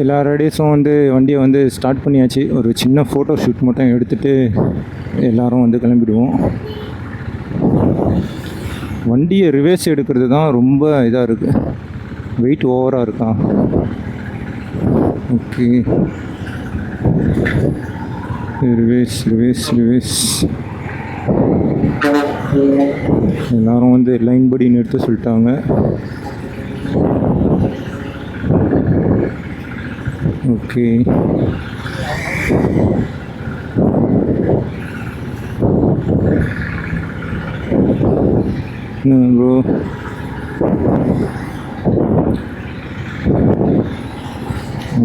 எல்லா ரெடிஸும் வந்து வண்டியை வந்து ஸ்டார்ட் பண்ணியாச்சு. ஒரு சின்ன ஃபோட்டோ ஷூட் மட்டும் எடுத்துகிட்டு எல்லோரும் வந்து கிளம்பிடுவோம். வண்டியை ரிவேர்ஸ் எடுக்கிறது தான் ரொம்ப இதாக இருக்குது, வெயிட் ஓவராக இருக்கா. Okay, reverse reverse reverse. எல்லோரும் வந்து லைன் படி நிறுத்த சொல்லிட்டாங்க. ஓகே, ப்ரோ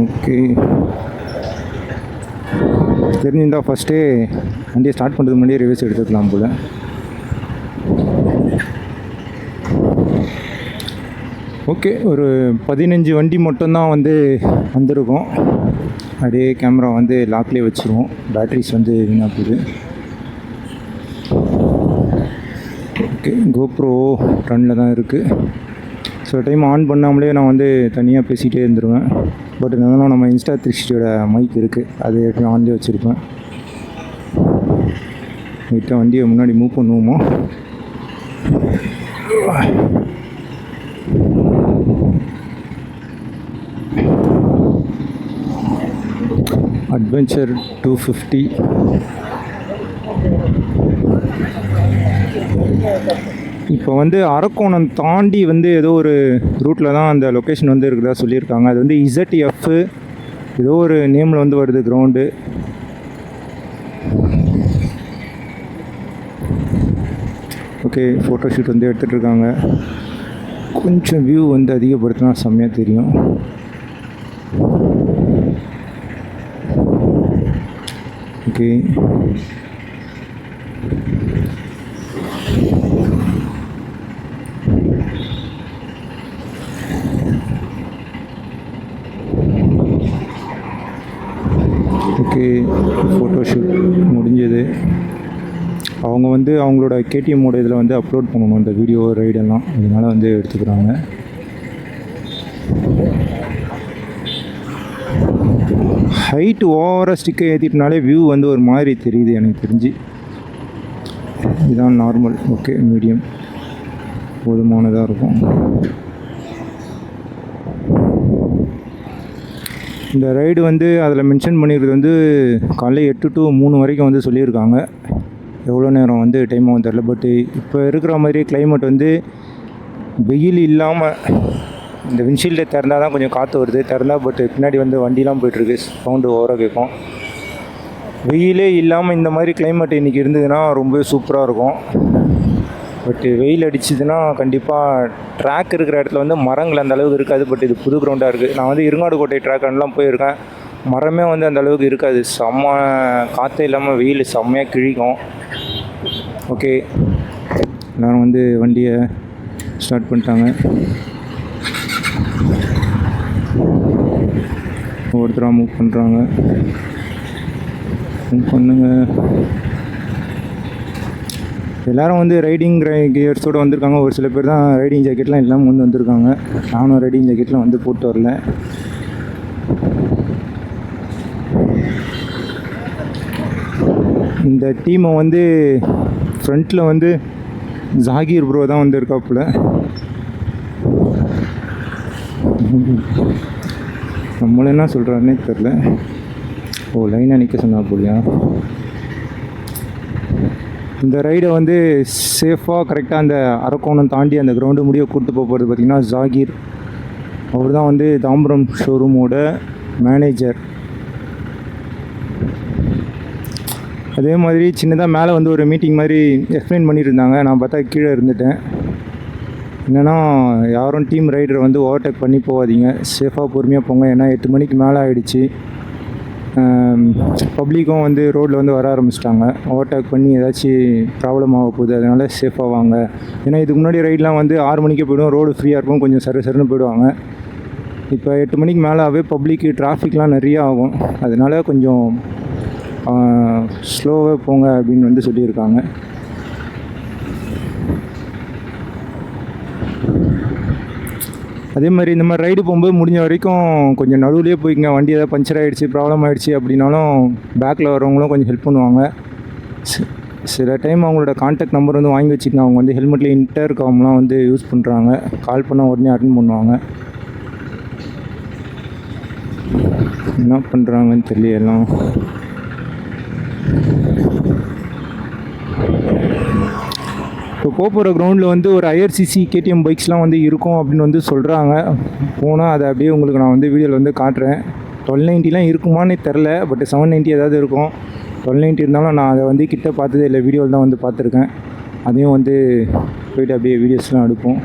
ஓகே, தெரிஞ்சிருந்தால் ஃபஸ்ட்டே வண்டியை ஸ்டார்ட் பண்ணுறதுக்கு முன்னாடியே ரிவர்ஸ் எடுத்துக்கலாம் போல். ஓகே, ஒரு 15 வண்டி மட்டும்தான் வந்து வந்திருக்கோம். அப்படியே கேமரா வந்து லாக்லேயே வச்சுருவோம், பேட்ரிஸ் வந்து வீணாக போகுது. ஓகே, கோப்ரோ ரன்னில் தான் இருக்குது. சில டைம் ஆன் பண்ணாமலே நான் வந்து தனியாக பேசிகிட்டே இருந்துருவேன். பட் இருந்தாலும் நம்ம இன்ஸ்டா 360யோட மைக் இருக்குது, அது எப்பயும் ஆன்லேயே வச்சுருப்பேன். வீட்டை வண்டியை முன்னாடி மூவ் பண்ணுவோமா. அட்வென்ச்சர் 250. இப்போ வந்து அரக்கோணம் தாண்டி வந்து ஏதோ ஒரு ரூட்டில் தான் அந்த லொக்கேஷன் வந்து இருக்கிறதா சொல்லியிருக்காங்க. அது வந்து ZF ஏதோ ஒரு நேமில் வந்து வருது கிரவுண்டு. ஓகே, ஃபோட்டோ ஷூட் வந்து எடுத்துகிட்ருக்காங்க. கொஞ்சம் வியூ வந்து அதிகப்படுத்தினா செம்மையாக தெரியும். ஓகே, ஓகே, ஃபோட்டோ ஷூட் முடிஞ்சது. அவங்க வந்து அவங்களோட KTM இதில் வந்து அப்லோட் பண்ணணும் இந்த வீடியோ ரைடெல்லாம், அதனால் வந்து எடுத்துக்கிறாங்க. ஹைட் ஓவராக ஸ்டிக்கை ஏற்றிட்டனாலே வியூ வந்து ஒரு மாதிரி தெரியுது எனக்கு தெரிஞ்சு. இதுதான் நார்மல். ஓகே, மீடியம் போதுமானதாக இருக்கும். இந்த ரைடு வந்து அதில் மென்ஷன் பண்ணியிருக்கிறது வந்து காலைல 8 to 3 வரைக்கும் வந்து சொல்லியிருக்காங்க. எவ்வளோ நேரம் வந்து டைம் ஆகும் தெரில. பட்டு இப்போ இருக்கிற மாதிரி கிளைமேட் வந்து வெயில் இல்லாமல் இந்த விண்ட்ஷீல்டை திறந்தால் தான் கொஞ்சம் காற்று வருது, திறந்தால் பட்டு பின்னாடி வந்து வண்டிலாம் போய்ட்டுருக்கு, சவுண்டு ஓவராக கேட்கும். வெயிலே இல்லாமல் இந்த மாதிரி கிளைமேட் இன்றைக்கி இருந்ததுன்னா ரொம்ப சூப்பராக இருக்கும். பட்டு வெயில் அடிச்சதுன்னா கண்டிப்பாக ட்ராக் இருக்கிற இடத்துல வந்து மரங்கள் அந்த அளவுக்கு இருக்காது. பட் இது புது கிரவுண்டாக இருக்குது. நான் வந்து இருங்காடுகோட்டை ட்ராக்லாம் போயிருக்கேன், மரமே வந்து அந்த அளவுக்கு இருக்காது. செம்ம காற்றே இல்லாமல் வெயில் செம்மையாக கிழிக்கும். ஓகே, எல்லோரும் வந்து வண்டியை ஸ்டார்ட் பண்ணிட்டாங்க. ஒவ்வொருத்தராக மூவ் பண்ணுறாங்க. மூவ் பண்ணுங்க. எல்லோரும் வந்து ரைடிங் கியர்ஸோடு வந்திருக்காங்க. ஒரு சில பேர் தான் ரைடிங் ஜாக்கெட்லாம் இல்லாமல் வந்து வந்திருக்காங்க. நானும் ரைடிங் ஜாக்கெட்லாம் வந்து போட்டு வரல. இந்த டீமை வந்து ஃப்ரண்ட்டில் வந்து ஜாகீர் ப்ரோ தான் வந்து இருக்காப்புல. நம்மள என்ன சொல்கிறாருன்னே தெரில. ஓ, லைனாக நிற்க சொன்னா போலியா. இந்த ரைடை வந்து சேஃபாக கரெக்டாக அந்த அரக்கோணம் தாண்டி அந்த கிரவுண்டு முடிய கூப்பிட்டு போகிறது பார்த்திங்கன்னா ஜாகீர். அவர் தான் வந்து தாம்பரம் ஷோரூமோட மேனேஜர். அதே மாதிரி சின்னதாக மேலே வந்து ஒரு மீட்டிங் மாதிரி எக்ஸ்பிளைன் பண்ணிட்டு இருந்தாங்க. நான் பார்த்தா கீழே இருந்துட்டேன். என்னென்னா, யாரும் டீம் ரைடரை வந்து ஓவர்டேக் பண்ணி போகாதீங்க, சேஃபாக பொறுமையாக போங்க. ஏன்னா 8 மணிக்கு மேலே ஆகிடுச்சு. பப்ளிக்கும் வந்து ரோட்டில் வந்து வர ஆரம்பிச்சிட்டாங்க. ஓவர்டேக் பண்ணி ஏதாச்சும் ப்ராப்ளம் ஆக போகுது, அதனால் சேஃபாக வாங்க. ஏன்னா இதுக்கு முன்னாடி ரைடெலாம் வந்து 6 மணிக்கே போய்டும், ரோடு ஃப்ரீயாக இருக்கும், கொஞ்சம் சருன்னு போயிடுவாங்க. இப்போ 8 மணிக்கு மேலே பப்ளிக்கு டிராஃபிக்லாம் நிறையா ஆகும். அதனால் கொஞ்சம் ஸ்லோவாக போங்க அப்படின்னு வந்து சொல்லியிருக்காங்க. அதே மாதிரி இந்த மாதிரி ரைடு போகும்போது முடிஞ்ச வரைக்கும் கொஞ்சம் நடுவுலேயே போய்க்குங்க. வண்டி ஏதாவது பஞ்சர் ஆகிடுச்சு, ப்ராப்ளம் ஆகிடுச்சு அப்படின்னாலும் பேக்கில் வரவங்களும் கொஞ்சம் ஹெல்ப் பண்ணுவாங்க. சில டைம் அவங்களோட கான்டாக்ட் நம்பர் வந்து வாங்கி வச்சுக்கோங்க. அவங்க வந்து ஹெல்மெட்டில் இன்டர்காம்லாம் வந்து யூஸ் பண்ணுறாங்க. கால் பண்ணால் உடனே அட்டன் பண்ணுவாங்க. என்ன பண்ணுறாங்கன்னு தெரியல எல்லாம். இப்போ போகிற கிரவுண்டில் வந்து ஒரு ஐஆர்சிசி கேடிஎம் பைக்ஸ்லாம் வந்து இருக்கும் அப்படின்னு வந்து சொல்கிறாங்க. போனால் அதை அப்படியே உங்களுக்கு நான் வந்து வீடியோவில் வந்து காட்டுறேன். 1290 இருக்குமான்னு தெரில, பட் 790 ஏதாவது இருக்கும். 1290 இருந்தாலும் நான் அதை வந்து கிட்ட பார்த்ததே இல்லை, வீடியோவில் தான் வந்து பார்த்துருக்கேன். அதையும் வந்து போய்ட்டு அப்படியே வீடியோஸ்லாம் எடுப்போம்.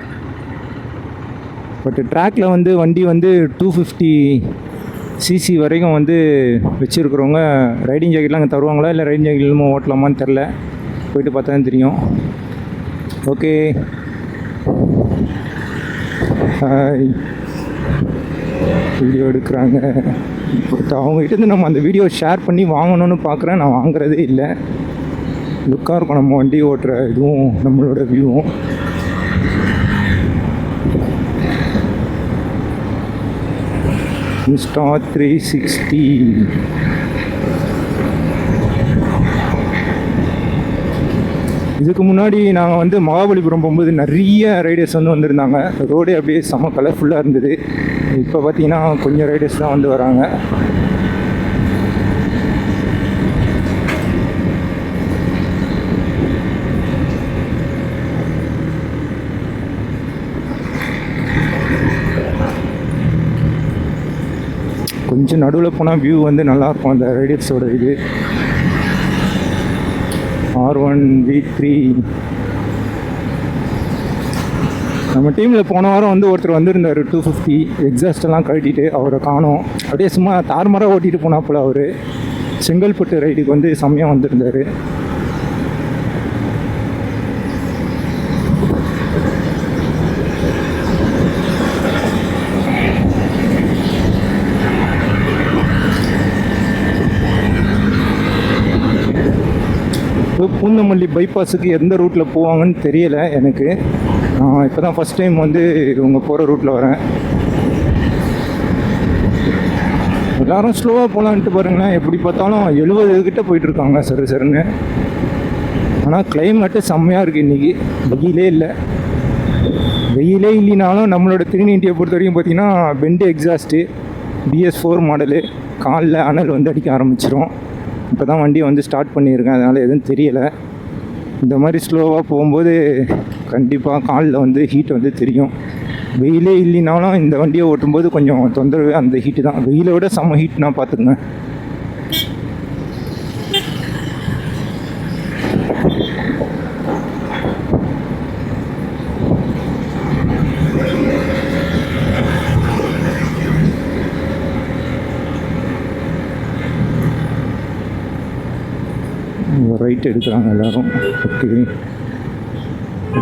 பட் ட்ராக்கில் வந்து வண்டி வந்து 250cc வரைக்கும் வந்து வச்சுருக்கிறவங்க ரைடிங் ஜாக்கெட்லாம் அங்கே தருவாங்களா இல்லை ரைடிங் ஜாக்கெட் இல்லாமல் ஓட்டலாமான்னு தெரில, போய்ட்டு பார்த்தா தான் தெரியும். Okay, hi. வீடியோ எடுக்கிறாங்க. பட் அவங்ககிட்ட நம்ம அந்த வீடியோ ஷேர் பண்ணி வாங்கணும்னு பார்க்குறேன். நான் வாங்குறதே இல்லை. லுக்காக இருக்கும் நம்ம வண்டி ஓட்டுற இதுவும் நம்மளோட வியூவும். இன்ஸ்டா 360. இதுக்கு முன்னாடி நாங்கள் வந்து மகாபலிபுரம் போகும்போது நிறைய ரைடர்ஸ் வந்து வந்திருந்தாங்க. ரோடே அப்படியே செம்ம கலர்ஃபுல்லாக இருந்தது. இப்போ பார்த்தீங்கன்னா கொஞ்சம் ரைடர்ஸ் தான் வந்து வராங்க. கொஞ்சம் நடுவில் போனால் வியூ வந்து நல்லாயிருக்கும் அந்த ரைடர்ஸோட இது. R1 V3 நம்ம டீமில் போன வாரம் வந்து ஒருத்தர் வந்திருந்தார் 250 எக்ஸாஸ்டெல்லாம் கழட்டிட்டு. அவரை காணோம். அப்படியே சும்மா தார்மராக ஓட்டிகிட்டு போனாப்புல. அவர் செங்கல்பட்டு ரைடுக்கு வந்து செம்மையாக வந்திருந்தார். பூந்தமல்லி பைபாஸுக்கு எந்த ரூட்டில் போவாங்கன்னு தெரியலை எனக்கு. நான் இப்போ தான் ஃபஸ்ட் டைம் வந்து இவங்க போகிற ரூட்டில் வரேன். எல்லோரும் ஸ்லோவாக போகலான்ட்டு பாருங்களேன். எப்படி பார்த்தாலும் 70 கிட்ட போயிட்டுருக்காங்க சரி சரின்னு. ஆனால் கிளைமேட்டு செம்மையாக இருக்குது இன்றைக்கி. வெயிலே இல்லை. வெயிலே இல்லைனாலும் நம்மளோட 390 பொறுத்த வரைக்கும் பார்த்திங்கன்னா பெண்டு எக்ஸாஸ்ட்டு BS4 மாடலு. காலில் அனல் வந்து அடிக்க ஆரம்பிச்சிடும். இப்போ தான் வண்டியை வந்து ஸ்டார்ட் பண்ணியிருக்கேன், அதனால் எதுவும் தெரியலை. இந்த மாதிரி ஸ்லோவாக போகும்போது கண்டிப்பாக காலில் வந்து ஹீட் வந்து தெரியும். வெயிலே இல்லைனாலும் இந்த வண்டியை ஓட்டும்போது கொஞ்சம் தொந்தரவு அந்த ஹீட்டு தான். வெயிலை விட செம்ம ஹீட்னா பார்த்துக்குங்க. ரைட் எடுக்கிறாங்க எல்லோரும்.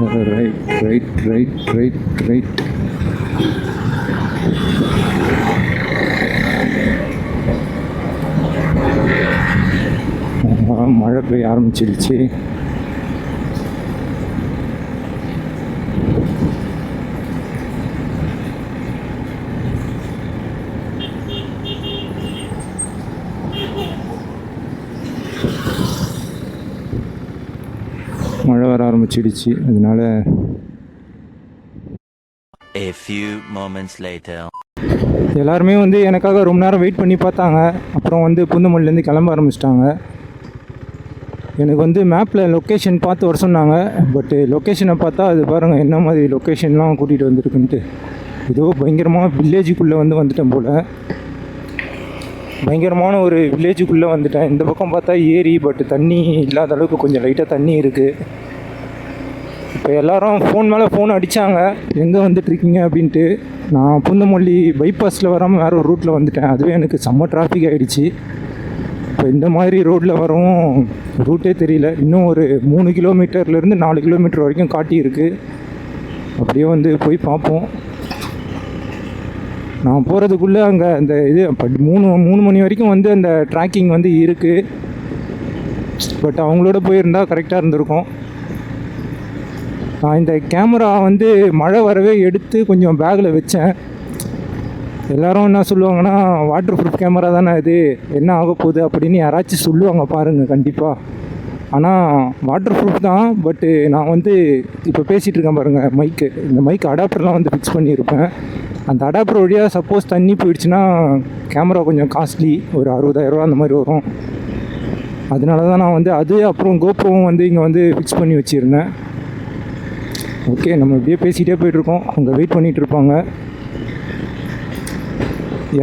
Okay, right right right right right. மழை பெய்ய ஆரம்பிச்சிடுச்சு. மழை வர ஆரம்பிச்சிடுச்சு. அதனால A few moments later. எல்லாருமே வந்து எனக்காக ரொம்ப நேரம் வெயிட் பண்ணி பார்த்தாங்க. அப்புறம் வந்து பூந்தமல்லிலேருந்து கிளம்ப ஆரம்பிச்சிட்டாங்க. எனக்கு வந்து மேப்பில் லொக்கேஷன் பார்த்து வர சொன்னாங்க. பட்டு லொக்கேஷனை பார்த்தா அது பாருங்கள் என்ன மாதிரி லொக்கேஷன்லாம் கூட்டிகிட்டு வந்துருக்குன்ட்டு. ஏதோ பயங்கரமாக வில்லேஜுக்குள்ளே வந்துட்டேன் போல். பயங்கரமான ஒரு வில்லேஜுக்குள்ளே வந்துட்டேன். இந்த பக்கம் பார்த்தா ஏரி, பட் தண்ணி இல்லாத அளவுக்கு கொஞ்சம் லைட்டாக தண்ணி இருக்குது. இப்போ எல்லோரும் ஃபோன் மேலே ஃபோன் அடித்தாங்க, எங்கே வந்துட்டுருக்கீங்க அப்படின்ட்டு. நான் பூந்தமல்லி பைபாஸில் வராமல் வேறு ஒரு ரூட்டில் வந்துட்டேன். அதுவே எனக்கு செம்ம டிராஃபிக் ஆகிடுச்சு. இப்போ இந்த மாதிரி ரோட்டில் வரவும் ரூட்டே தெரியல. இன்னும் ஒரு 3 கிலோமீட்டர்லேருந்து 4 கிலோமீட்டர் வரைக்கும் காட்டியிருக்கு. அப்படியே வந்து போய் பார்ப்போம். நான் போகிறதுக்குள்ளே அங்கே அந்த இது 3 மணி வரைக்கும் வந்து அந்த ட்ராக்கிங் வந்து இருக்குது. பட் அவங்களோட போயிருந்தால் கரெக்டாக இருந்திருக்கும். நான் இந்த கேமரா வந்து மழை வரவே எடுத்து கொஞ்சம் பேக்கில் வச்சேன். எல்லோரும் என்ன சொல்லுவாங்கன்னா, வாட்டர் ப்ரூஃப் கேமரா தானே இது, என்ன ஆக போகுது அப்படின்னு யாராச்சும் சொல்லுவாங்க பாருங்கள் கண்டிப்பாக. ஆனால் வாட்டர் ப்ரூஃப் தான். பட்டு நான் வந்து இப்போ பேசிகிட்டு இருக்கேன் பாருங்கள், மைக்கு, இந்த மைக் அடாப்டர்லாம் வந்து ஃபிக்ஸ் பண்ணியிருப்பேன். அந்த அடாப்டர் வழியாக சப்போஸ் தண்ணி போயிடுச்சுன்னா கேமரா கொஞ்சம் காஸ்ட்லி, ஒரு 60,000 அந்த மாதிரி வரும். அதனால தான் நான் வந்து அது அப்புறம் கோப்ரோவும் வந்து இங்கே வந்து ஃபிக்ஸ் பண்ணி வச்சுருந்தேன். ஓகே, நம்ம இப்படியே பேசிகிட்டே போய்ட்டுருக்கோம். அங்கே வெயிட் பண்ணிகிட்டு இருப்பாங்க.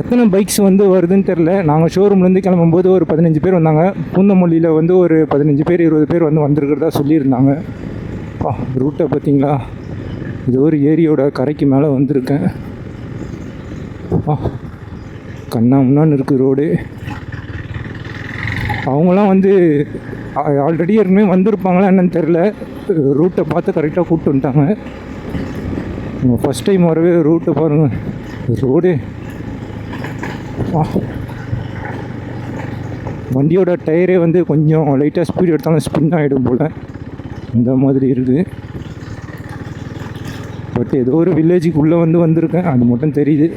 எத்தனை பைக்ஸ் வந்து வருதுன்னு தெரில. நாங்கள் ஷோரூம்லேருந்து கிளம்பும்போது ஒரு 15 பேர் வந்தாங்க. பூந்தமல்லியில் வந்து ஒரு 15 பேர் 20 பேர் வந்து வந்திருக்கிறதா சொல்லியிருந்தாங்க. ரூட்டை பார்த்தீங்களா? இது ஒரு ஏரியோட கரைக்கு மேலே வந்திருக்கேன். கண்ணா முன்னான்னு இருக்குது ரோடு. அவங்களாம் வந்து ஆல்ரெடி ஏற்கனவே வந்திருப்பாங்களா என்னன்னு தெரில. ரூட்டை பார்த்து கரெக்டாக கூப்பிட்டு வந்துட்டாங்க. நம்ம ஃபஸ்ட் டைம் வரவே ரூட்டை பாருங்கள், ரோடு. வண்டியோட டயரே வந்து கொஞ்சம் லைட்டாக ஸ்பீடு எடுத்தாலும் ஸ்பின் ஆகிடும் போல், இந்த மாதிரி இருக்குது. பட் ஏதோ ஒரு வில்லேஜுக்குள்ளே வந்து வந்திருக்கேன், அது மட்டும் தெரியுது.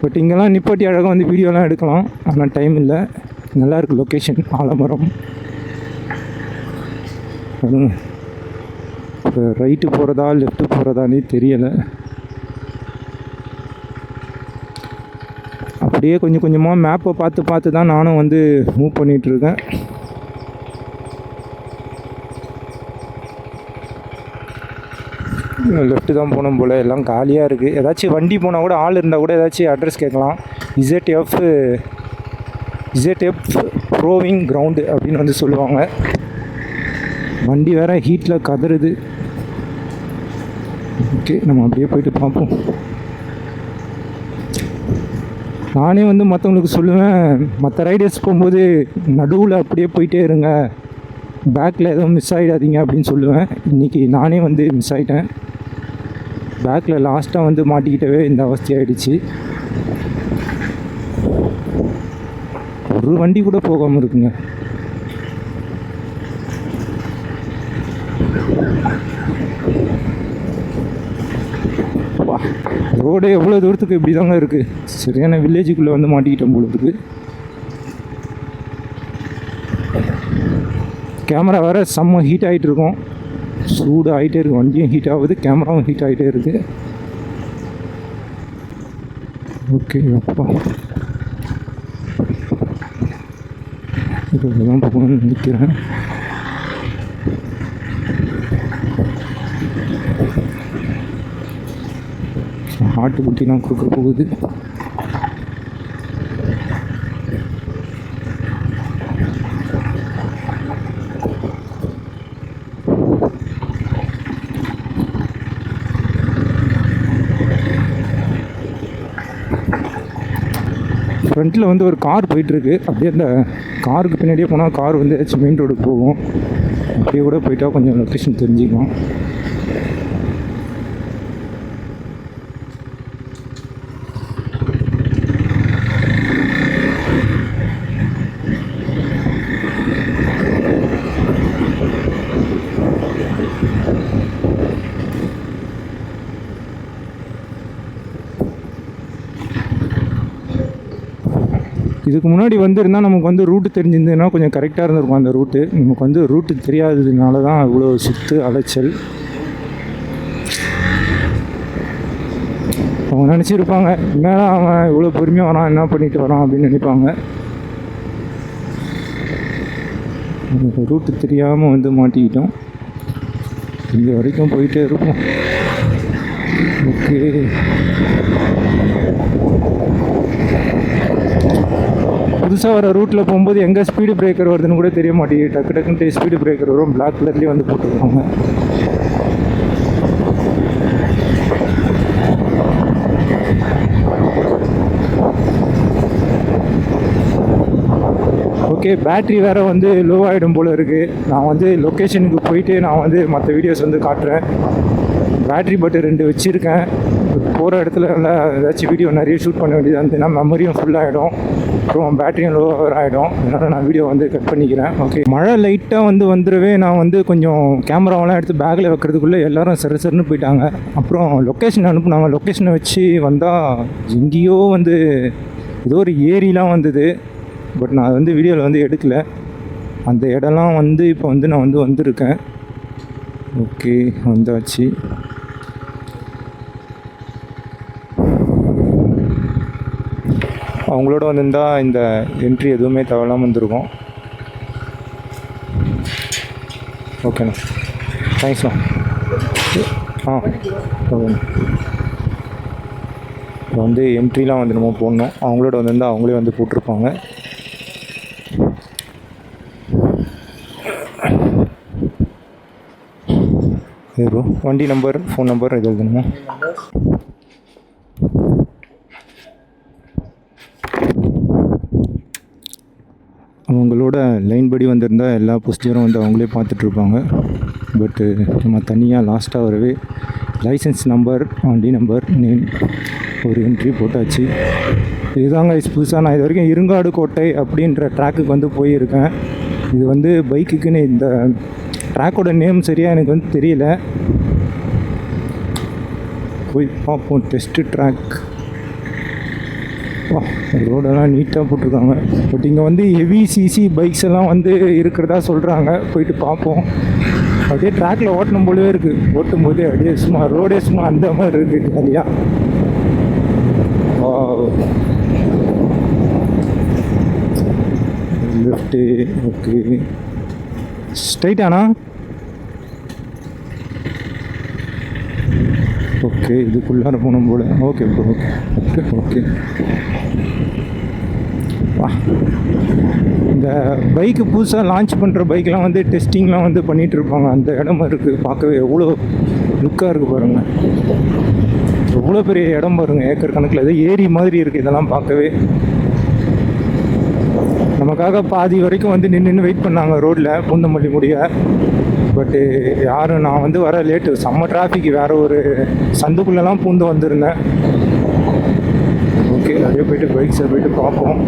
பட் இங்கெல்லாம் நிப்பாட்டி அழகாக வந்து வீடியோலாம் எடுக்கலாம், ஆனால் டைம் இல்லை. நல்லாயிருக்கு லொக்கேஷன், ஆலமரம். இப்போ ரைட்டு போகிறதா லெஃப்ட்டு போகிறதானே தெரியலை. அப்படியே கொஞ்சம் கொஞ்சமாக மேப்பை பார்த்து தான் நானும் வந்து மூவ் பண்ணிகிட்ருக்கேன். லெஃப்ட்டு தான் போகணும் போல், எல்லாம் காலியாக இருக்குது. ஏதாச்சும் வண்டி போனால் கூட ஆள் இருந்தால் கூட ஏதாச்சும் அட்ரஸ் கேட்கலாம். இசட்எஃப் ப்ரோவிங் கிரவுண்டு அப்படின்னு வந்து சொல்லுவாங்க. வண்டி வேறு ஹீட்டில் கதறுது. ஓகே, நம்ம அப்படியே போயிட்டு பார்ப்போம். நானே வந்து மற்றவங்களுக்கு சொல்லுவேன், மற்ற ரைடர்ஸ் போகும்போது நடுவில் அப்படியே போயிட்டே இருங்க, பேக்கில் எதுவும் மிஸ் ஆகிடாதீங்க அப்படின்னு சொல்லுவேன். இன்றைக்கி நானே வந்து மிஸ் ஆகிட்டேன். பேக்கில் லாஸ்ட்டாக வந்து மாட்டிக்கிட்டவே இந்த அவஸ்தையாகிடுச்சு. ஒரு வண்டி கூட போகாமல் இருக்குங்க. ரோடு எவ்வளோ தூரத்துக்கு இப்படி தாங்க இருக்குது. சரியான வில்லேஜுக்குள்ளே வந்து மாட்டிக்கிட்டோம் போல இருக்குது. கேமரா வேறு செம்ம ஹீட் ஆகிட்டு இருக்கும், சூடு ஆகிட்டே இருக்குது. வண்டியும் ஹீட் ஆகுது, கேமராவும் ஹீட் ஆகிட்டே இருக்குது. ஓகே, அப்பா இதுதான் போகணும்னு நினைக்கிறேன். ஆட்டுக்குட்டிலாம் கொடுக்க போகுது. ஃப்ரண்ட்டில் வந்து ஒரு கார் போயிட்டுருக்கு. அப்படியே அந்த காருக்கு பின்னாடியே போனால் கார் வந்து ஏதாச்சும் மெயின் ரோடுக்கு போகும். அப்படியே கூட போயிட்டா கொஞ்சம் லொக்கேஷன் தெரிஞ்சுக்கலாம். இதுக்கு முன்னாடி வந்திருந்தால் நமக்கு வந்து ரூட்டு தெரிஞ்சிருந்ததுன்னா கொஞ்சம் கரெக்டாக இருந்திருக்கும். அந்த ரூட்டு நமக்கு வந்து ரூட்டு தெரியாததுனால தான் இவ்வளோ சுற்று அலைச்சல். அவங்க நினச்சிருப்பாங்க, என்னடா அவன் இவ்வளோ பொறுமையாக வரான், என்ன பண்ணிட்டு வரான் அப்படின்னு நினைப்பாங்க. ரூட்டு தெரியாமல் வந்து மாட்டிக்கிட்டோம். இங்கே வரைக்கும் போயிட்டே இருப்போம். ஓகே, புதுசாக வர ரூட்டில் போகும்போது எங்கே ஸ்பீடு பிரேக்கர் வருதுன்னு கூட தெரிய மாட்டேங்குது. டக்கு டக்குன்ட்டு ஸ்பீடு பிரேக்கர் வரும், பிளாக் கலர்லேயே வந்து போட்டுருக்காங்க. ஓகே, பேட்ரி வேறு வந்து லோ ஆகிடும் போல் இருக்குது. நான் வந்து லொக்கேஷனுக்கு போயிட்டு நான் வந்து மற்ற வீடியோஸ் வந்து காட்டுறேன். பேட்ரி பட்டு 2 வச்சுருக்கேன். போகிற இடத்துல ஏதாச்சும் வீடியோ நிறைய ஷூட் பண்ண வேண்டியதாக இருந்துச்சுன்னா மெமரியும் ஃபுல்லாகிடும். அப்புறம் பேட்டரியும் லோவர் ஆகிடும். அதனால் நான் வீடியோ வந்து கட் பண்ணிக்கிறேன். ஓகே, மழை லைட்டாக வந்துடவே நான் வந்து கொஞ்சம் கேமராவெல்லாம் எடுத்து பேக்கில் வைக்கிறதுக்குள்ளே எல்லோரும் சருன்னு போயிட்டாங்க. அப்புறம் லொக்கேஷன் அனுப்புனாங்க. லொக்கேஷனை வச்சு வந்தால் எங்கேயோ வந்து ஏதோ ஒரு ஏரிலாம் வந்தது. பட் நான் வந்து வீடியோவில் வந்து எடுக்கலை. அந்த இடம்லாம் வந்து இப்போ வந்து நான் வந்து வந்திருக்கேன். ஓகே, வந்தாச்சு. அவங்களோட வந்திருந்தால் இந்த என்ட்ரி எதுவுமே தேவையில்லாமல் வந்திருக்கும். ஓகேண்ணா, தேங்க்ஸ்ண்ணா. ஓகேண்ணா. இப்போ வந்து என்ட்ரிலாம் வந்து நம்ம போடணும். அவங்களோட வந்திருந்தால் அவங்களே வந்து போட்டிருப்பாங்க. ப்ரோ, வண்டி நம்பர், ஃபோன் நம்பர் எது எழுதணுமா? அவங்களோட லைன் படி வந்திருந்தால் எல்லா ப்ரொசீஜரும் வந்து அவங்களே பார்த்துட்ருப்பாங்க. பட்டு நம்ம தனியாக லாஸ்ட்டாக வரவே லைசன்ஸ் நம்பர், வண்டி நம்பர், நேம், ஒரு என்ட்ரி போட்டாச்சு. இதுதாங்க புதுசாக நான் இது வரைக்கும் இருங்காடு கோட்டை அப்படின்ற ட்ராக்குக்கு வந்து போயிருக்கேன். இது வந்து பைக்குக்குன்னு இந்த ட்ராக்கோட நேம் சரியாக எனக்கு வந்து தெரியல. போய் பார்ப்போம். Test track. ரோடெல்லாம் நீட்டாக போட்டிருக்காங்க. பட் இங்கே வந்து ஹெவி சிசி பைக்ஸ் எல்லாம் வந்து இருக்கிறதா சொல்கிறாங்க. போயிட்டு பார்ப்போம். அப்படியே ட்ராக்கில் ஓட்டணும் போலவே இருக்குது. ஓட்டும் போதே அப்படியே சும்மா ரோடே சும்மா அந்த மாதிரி இருக்குது ஜாலியாக. லெஃப்ட்டு. ஓகே, ஸ்ட்ரைட்டாண்ணா? ஓகே, இதுக்குள்ளார போகணும் போல். Okay bro, okay okay okay. இந்த பைக்கு புதுசாக லான்ச் பண்ணுற பைக்கெலாம் வந்து டெஸ்டிங்லாம் வந்து பண்ணிகிட்டு இருப்பாங்க. அந்த இடமா இருக்குது. பார்க்கவே எவ்வளோ லுக்காக இருக்குது பாருங்கள். எவ்வளோ பெரிய இடம் பாருங்கள். ஏக்கர் கணக்கில் ஏதோ ஏரி மாதிரி இருக்குது இதெல்லாம் பார்க்கவே. நமக்காக பாதி வரைக்கும் வந்து நின்று வெயிட் பண்ணாங்க ரோட்டில் பூந்தமல்லி முடிய. பட்டு யாரும், நான் வந்து வர லேட்டு, செம்ம டிராஃபிக். வேறு ஒரு சந்துக்குள்ளெல்லாம் பூந்து வந்திருந்தேன். ஓகே, நிறைய போய்ட்டு பைக்ஸை போய்ட்டு பார்ப்போம்.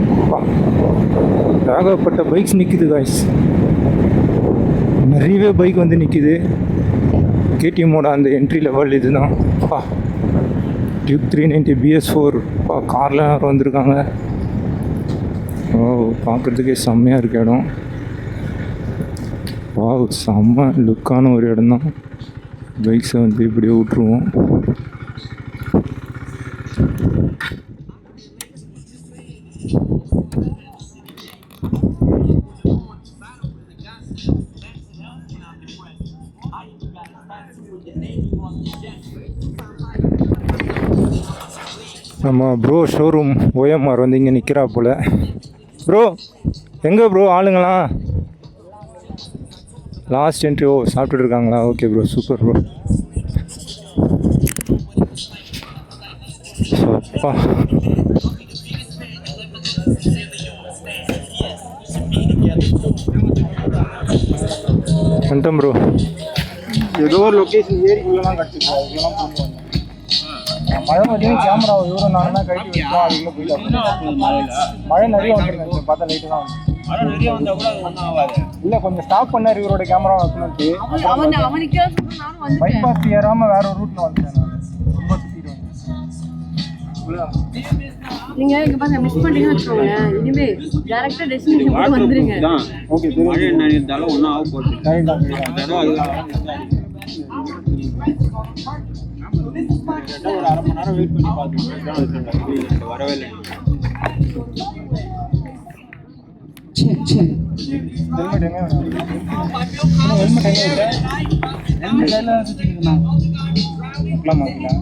ஏகப்பட்ட பைக்ஸ் நிற்கிது காய்ஸ். நிறையவே பைக் வந்து நிற்கிது. கேடிஎம்மோட அந்த என்ட்ரி லெவல் இது தான். Duke 390 BS4. காரில் யாரும் வந்திருக்காங்க. பார்க்குறதுக்கே செம்மையாக இருக்க இடம். செம்ம லுக்கான ஒரு இடம் தான். பைக்ஸை வந்து இப்படியே விட்ருவோம். நம்ம ப்ரோ ஷோரூம் OMR வந்து இங்கே நிற்கிறா போல். ப்ரோ எங்கே ப்ரோ ஆளுங்களாம்? Last entry. சாப்பிட்டுட்டு இருக்காங்களா? Okay bro, super bro. அப்பா, வந்துட்டோம் ப்ரோ. ஏதோ ஒரு லொக்கேஷன் ஏரிக்குள்ளெலாம் கட்டிருக்கோம். அதெல்லாம் போட்டு மழை பார்த்தீங்கன்னா கேமரா இவரும் நானும் தான் கட்டி வச்சோம். அதுக்குள்ளே போயிட்டு மழை நிறைய வந்துருங்க. பார்த்தா லைட்டு தான் வந்து மழை நிறைய வந்தால் கூட ஒன்றும் ஆகாது. இல்லை, கொஞ்சம் ஸ்டாப் பண்ணார் இவரோட கேமரா வைக்கணும்ட்டு. பைபாஸ் ஏறாமல் வேற ஒரு ரூட்டில் வந்துட்டேன் நான். ரொம்ப சுற்றிட்டு வந்தேன். நீங்கள் இங்கே பாருங்க, மிஸ் பண்ணிட்டீங்கன்னு வச்சுக்கோங்களேன். இனிமேல் டேரெக்டாக டெஸ்டினேஷன் கூட வந்துருங்க. ஓகே, மழை என்ன இருந்தாலும் ஒன்றும் ஆக போகுது. ஒரு அரை மணி நேரம் வெயிட் பண்ணி பார்த்தோம். வரவே இல்லை. ஹெல்மெட் எங்கே ஹெல்மெட் எங்கே இல்லை. ஹெல்மெட் எல்லாம் சுற்றிக்கலாம். மாற்றிக்கலாம்.